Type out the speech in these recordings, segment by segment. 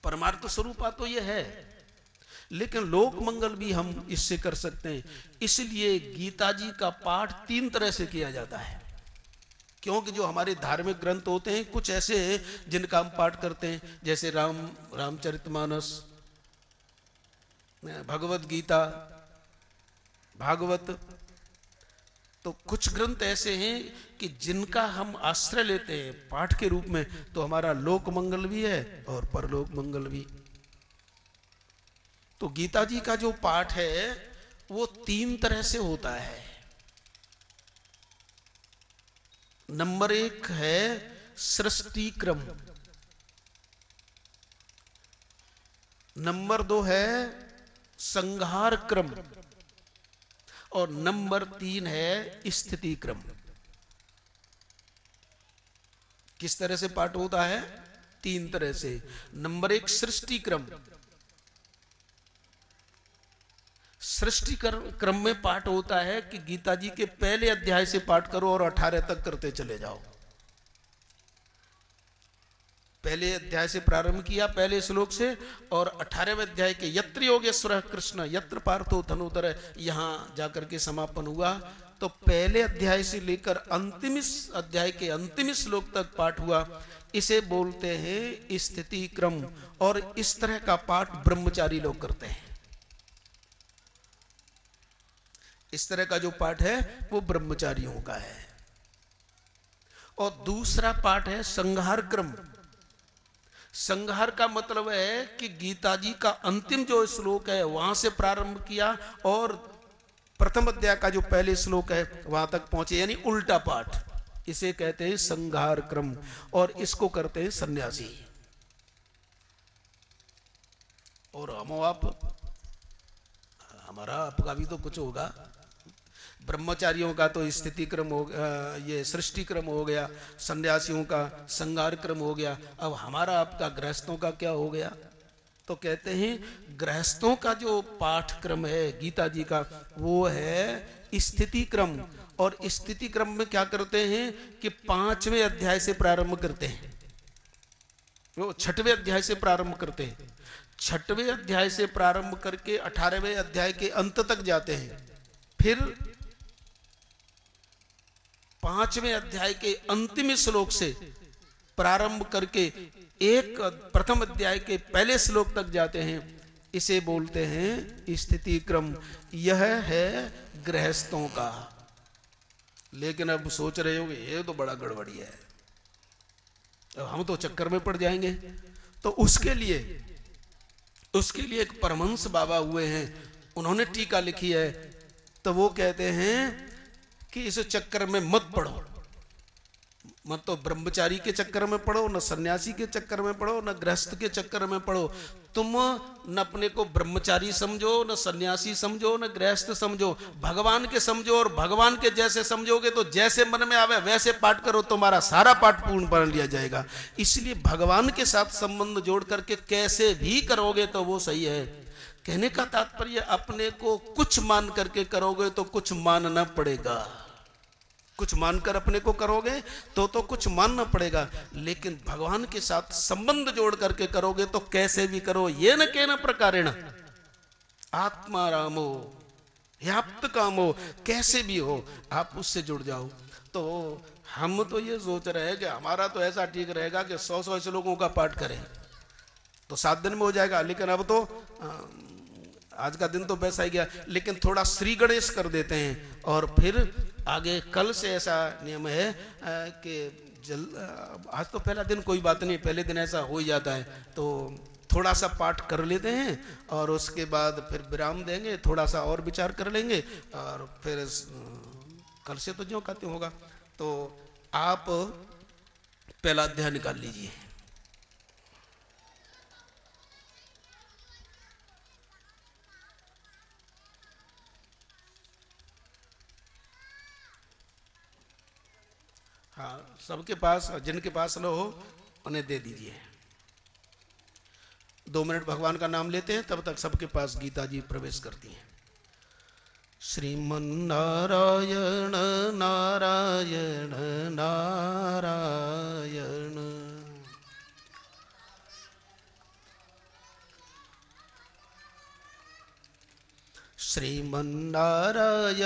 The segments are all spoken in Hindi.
परमार्थ स्वरूपा तो ये है, लेकिन लोक मंगल भी हम इससे कर सकते हैं। इसलिए गीता जी का पाठ 3 तरह से किया जाता है। क्योंकि जो हमारे धार्मिक ग्रंथ होते हैं कुछ ऐसे हैं जिनका हम पाठ करते हैं, जैसे रामचरितमानस, भगवत गीता, भागवत। तो कुछ ग्रंथ ऐसे हैं कि जिनका हम आश्रय लेते हैं पाठ के रूप में, तो हमारा लोक मंगल भी है और परलोक मंगल भी। तो गीता जी का जो पाठ है वो 3 तरह से होता है। नंबर 1 है सृष्टि क्रम, नंबर 2 है संहार क्रम, और नंबर 3 है स्थिति क्रम। किस तरह से पाठ होता है? 3 तरह से। नंबर 1 सृष्टि क्रम। सृष्टि क्रम में पाठ होता है कि गीता जी के पहले अध्याय से पाठ करो और 18 तक करते चले जाओ। पहले अध्याय से प्रारंभ किया, पहले श्लोक से, और 18वें अध्याय के यत्र योगेश्वरः कृष्ण यत्र पार्थो धनुधर, यहां जाकर के समापन हुआ। तो पहले अध्याय से लेकर अंतिम अध्याय के अंतिम श्लोक तक पाठ हुआ। इसे बोलते हैं स्थिति क्रम। और इस तरह का पाठ ब्रह्मचारी लोग करते हैं। इस तरह का जो पाठ है वो ब्रह्मचारियों का है। और दूसरा पाठ है संहार क्रम। संहार का मतलब है कि गीता जी का अंतिम जो श्लोक है वहां से प्रारंभ किया और प्रथम अध्याय का जो पहले श्लोक है वहां तक पहुंचे, यानी उल्टा पाठ। इसे कहते हैं संहार क्रम, और इसको करते हैं सन्यासी। और हमारा आपका भी तो कुछ होगा। ब्रह्मचारियों का तो स्थिति क्रम हो, ये सृष्टि क्रम हो गया, सन्यासियों का संहार क्रम हो गया। अब हमारा आपका गृहस्थों का क्या हो गया? तो कहते हैं गृहस्थों का जो पाठ क्रम है गीता जी का वो है स्थिति क्रम। और स्थिति क्रम में क्या करते हैं कि 5वें अध्याय से प्रारंभ करते हैं, वो 6वें अध्याय से प्रारंभ करते हैं। 6वें अध्याय से प्रारंभ करके 18वें अध्याय के अंत तक जाते हैं। फिर 5वें अध्याय के अंतिम श्लोक से प्रारंभ करके प्रथम अध्याय के पहले श्लोक तक जाते हैं। इसे बोलते हैं स्थिति क्रम। यह है गृहस्थों का। लेकिन अब सोच रहे हो ये तो बड़ा गड़बड़ी है, अब हम तो चक्कर में पड़ जाएंगे। तो उसके लिए एक परमहंस बाबा हुए हैं, उन्होंने टीका लिखी है। तो वो कहते हैं कि इस चक्कर में मत पड़ो, मत तो ब्रह्मचारी के चक्कर में पड़ो, न सन्यासी के चक्कर में पड़ो, न गृहस्थ के चक्कर में पड़ो। तुम न अपने को ब्रह्मचारी समझो, न सन्यासी समझो, न गृहस्थ समझो, भगवान के समझो। और भगवान के जैसे समझोगे तो जैसे मन में आवे वैसे पाठ करो, तुम्हारा सारा पाठ पूर्ण बन लिया जाएगा। इसलिए भगवान के साथ संबंध जोड़ करके कैसे भी करोगे तो वो सही है। कहने का तात्पर्य अपने को कुछ मान करके करोगे तो कुछ मानना पड़ेगा, कुछ मानकर अपने को करोगे तो कुछ मानना पड़ेगा। लेकिन भगवान के साथ संबंध जोड़ करके करोगे तो कैसे भी करो, ये न केन प्रकारेण आत्मा रामो व्याप्त कामो, कैसे भी हो आप उससे जुड़ जाओ। तो हम तो ये सोच रहे हैं कि हमारा तो ऐसा ठीक रहेगा कि 100 श्लोकों का पाठ करें तो 7 दिन में हो जाएगा। लेकिन अब तो आज का दिन तो वैसा ही गया। लेकिन थोड़ा श्री गणेश कर देते हैं और फिर आगे कल से ऐसा नियम है कि आज तो पहला दिन कोई बात नहीं, पहले दिन ऐसा हो ही जाता है, तो थोड़ा सा पाठ कर लेते हैं और उसके बाद फिर विराम देंगे, थोड़ा सा और विचार कर लेंगे और फिर कल से तो ज्यों का त्यों होगा। तो आप पहला अध्याय निकाल लीजिए। हाँ, सबके पास, जिनके पास न हो उन्हें दे दीजिए। 2 मिनट भगवान का नाम लेते हैं, तब तक सबके पास गीता जी प्रवेश करती हैं। श्रीमन नारायण नारायण नारायण, श्रीमन्नारायण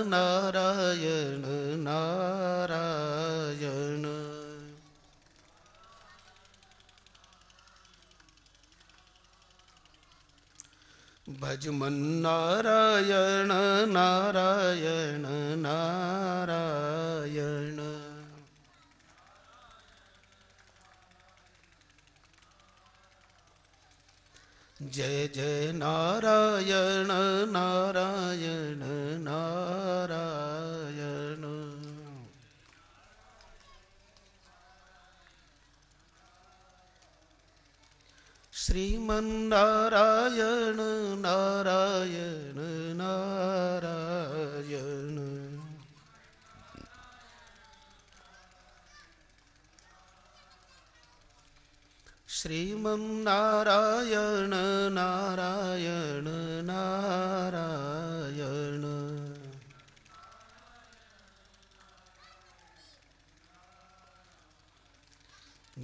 नारायण नारायण। भजमन्नारायण नारायण नारायण। जय जय नारायण नारायण नारायण। श्रीमन्नारायण नारायण नारायण। श्रीमन्नारायण नारायण नारायण।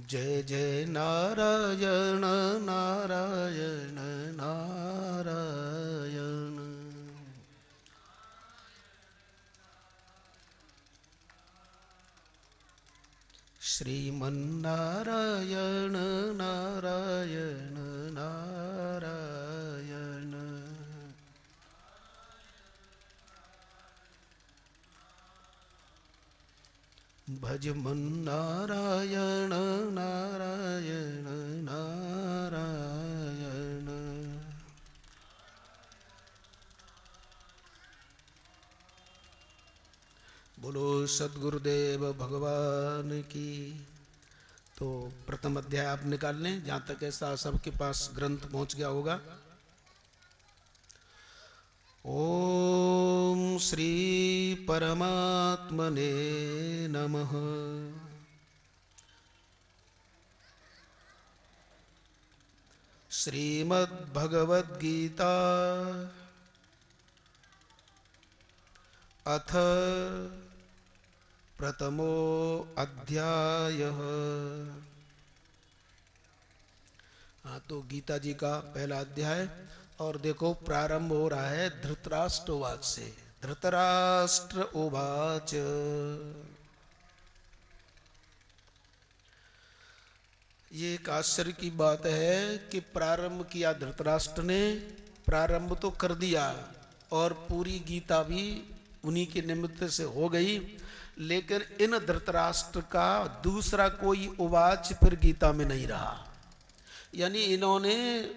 जय जय नारायण नारायण नारायण। श्रीमन्नारायण नारायण नारायण। भजमन्नारायण नारायण नारायण। बोलो सद्गुरुदेव भगवान की। तो प्रथम अध्याय आप निकाल लें, जहां तक ऐसा सबके पास ग्रंथ पहुंच गया होगा। ओम श्री परमात्मने नमः। श्रीमद्भगवद्गीता अथ प्रथमो अध्यायः। हाँ, तो गीता जी का पहला अध्याय। और देखो प्रारंभ हो रहा है धृतराष्ट्र उवाच से। धृतराष्ट्र उवाच। ये एक आश्चर्य की बात है कि प्रारंभ किया धृतराष्ट्र ने, प्रारंभ तो कर दिया और पूरी गीता भी उन्हीं के निमित्त से हो गई। लेकिन इन धृतराष्ट्र का दूसरा कोई उवाच फिर गीता में नहीं रहा। यानी इन्होंने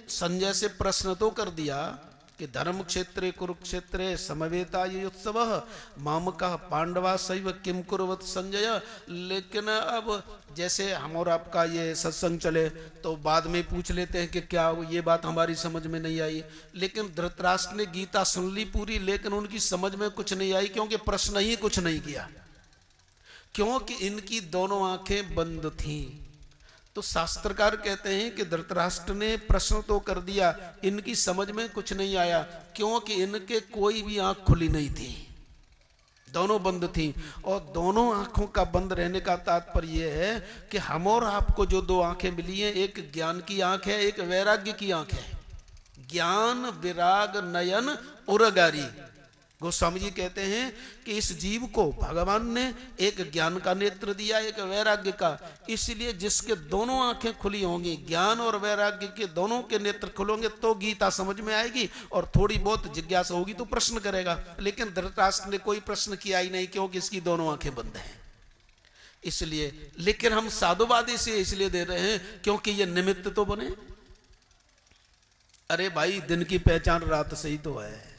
संजय से प्रश्न तो कर दिया कि धर्म क्षेत्रे कुरुक्षेत्रे समवेतायुत्सवः मामकः पांडवा सैव किम कुर्वत संजय। लेकिन अब जैसे हम और आपका ये सत्संग चले तो बाद में पूछ लेते हैं कि क्या ये बात हमारी समझ में नहीं आई। लेकिन धृतराष्ट्र ने गीता सुन ली पूरी, लेकिन उनकी समझ में कुछ नहीं आई, क्योंकि प्रश्न ही कुछ नहीं किया, क्योंकि इनकी दोनों आंखें बंद थीं। तो शास्त्रकार कहते हैं कि धृतराष्ट्र ने प्रश्न तो कर दिया, इनकी समझ में कुछ नहीं आया, क्योंकि इनके कोई भी आंख खुली नहीं थी, दोनों बंद थी। और दोनों आंखों का बंद रहने का तात्पर्य यह है कि हम और आपको जो दो आंखें मिली हैं, एक ज्ञान की आंख है, एक वैराग्य की आंख है। ज्ञान विराग नयन उरगारी। गोस्वामी जी कहते हैं कि इस जीव को भगवान ने एक ज्ञान का नेत्र दिया, एक वैराग्य का। इसलिए जिसके दोनों आंखें खुली होंगी, ज्ञान और वैराग्य के दोनों के नेत्र खुलेंगे, तो गीता समझ में आएगी और थोड़ी बहुत जिज्ञासा होगी तो प्रश्न करेगा। लेकिन धृतराष्ट्र ने कोई प्रश्न किया ही नहीं, क्योंकि इसकी दोनों आंखें बंद हैं। इसलिए, लेकिन हम साधुवादी से इसलिए दे रहे हैं क्योंकि ये निमित्त तो बने। अरे भाई, दिन की पहचान रात से ही तो है,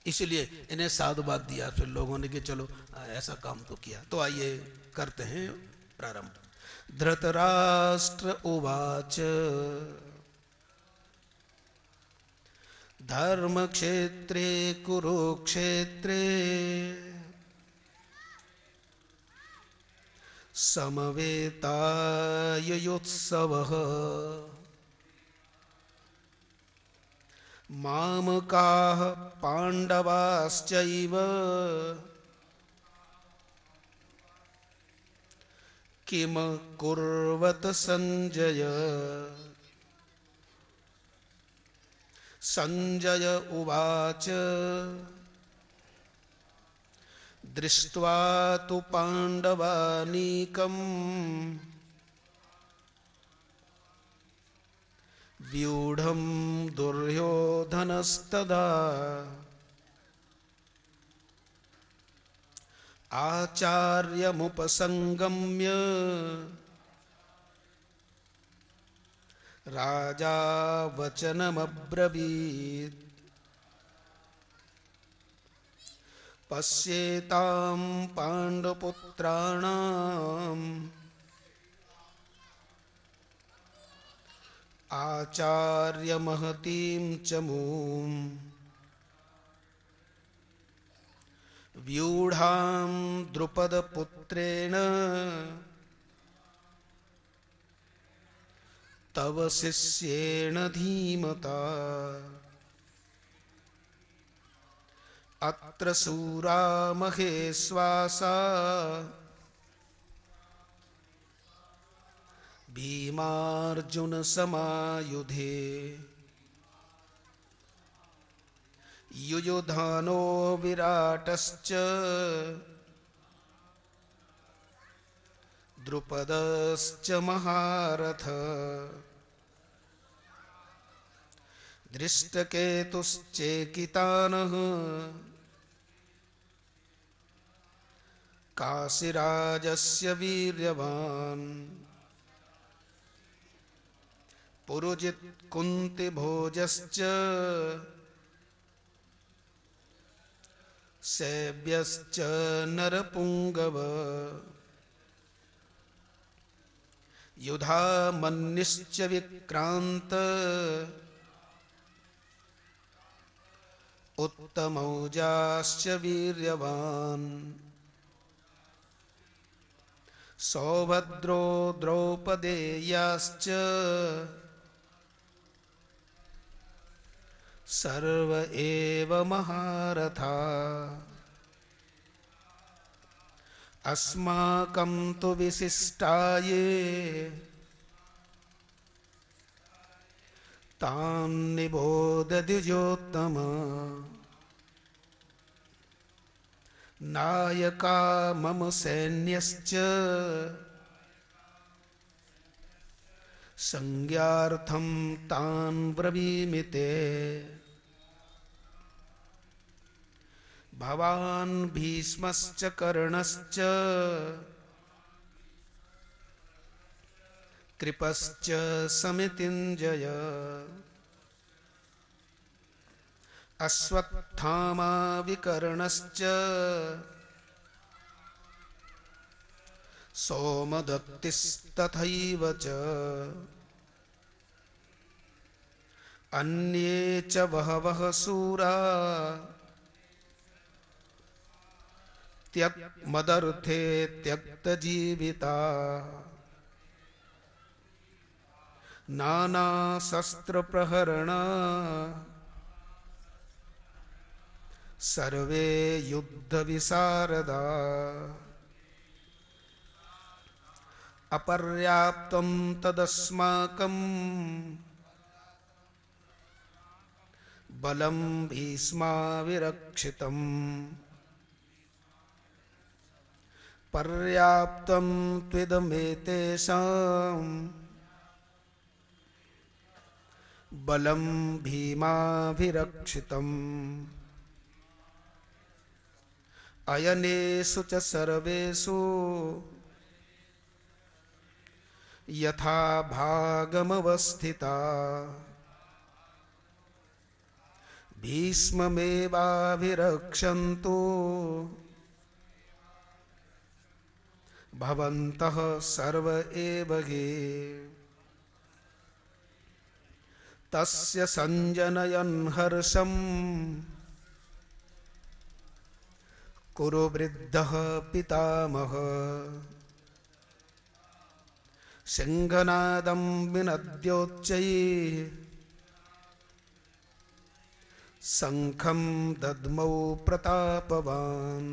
इसलिए इन्हें साधुवाद दिया। फिर लोगों ने कि चलो ऐसा काम तो किया। तो आइए करते हैं प्रारंभ। धृतराष्ट्र उवाच धर्म क्षेत्रे कुरुक्षेत्रे समवेतायुत्सवः मामकाः पांडवाश्चैव किम कुर्वत संजय। संजय उवाच दृष्ट्वा तु पाण्डवानीकम् व्यूढं दुर्योधनस्तदा आचार्यमुपसंगम्य राजा वचनमब्रवीत् पश्येतां पाण्डुपुत्राणाम् आचार्यमहतीं च मूम् व्यूढां द्रुपदपुत्रेण तव शिष्येण धीमता अत्र शूरा महेश्वासा भीमार्जुन समायुधे युयुधानो विराटश्च द्रुपदश्च महारथ दृष्टकेतुश्चेकितानः काशीराजस्य वीर्यवान् पुरुजित् कुन्तिभोजश्च सेव्यश्च नरपुङ्गव युधामन्युश्च विक्रान्त उत्तमौजाश्च वीर्यवान् सौभद्रो द्रौपदेयाश्च सर्व एव महारथा अस्माकं तु विशिष्टाये तान् निबोध द्विजोत्तम नायका मम सैन्यश्च संज्ञार्थं तान् ब्रवीमि ते भवान् भीष्मश्च कर्णश्च कृपश्च समितिञ्जय अश्वत्थामा विकर्णश्च सोमदत्तिस्तथैव च अन्ये च बहवः शूरा मदर्थे त्यक्तजीविता नानाशस्त्रप्रहरण सर्वे युद्धविशारदा अपर्याप्तं तदस्माकं बलं भीष्माविरक्षितम् पर्याप्तं त्विदमेतेषां बलं भीमाभिरक्षितम् अयनेषु च सर्वेषु यथा भागमवस्थिता भीष्ममेवाभिरक्षन्तु भवन्तः सर्व एव हि तस्य संजनयन् हर्षम् कुरु वृद्धः पितामह सिंहनादं विनद्योच्चैः शंखं दद्मौ प्रतापवान्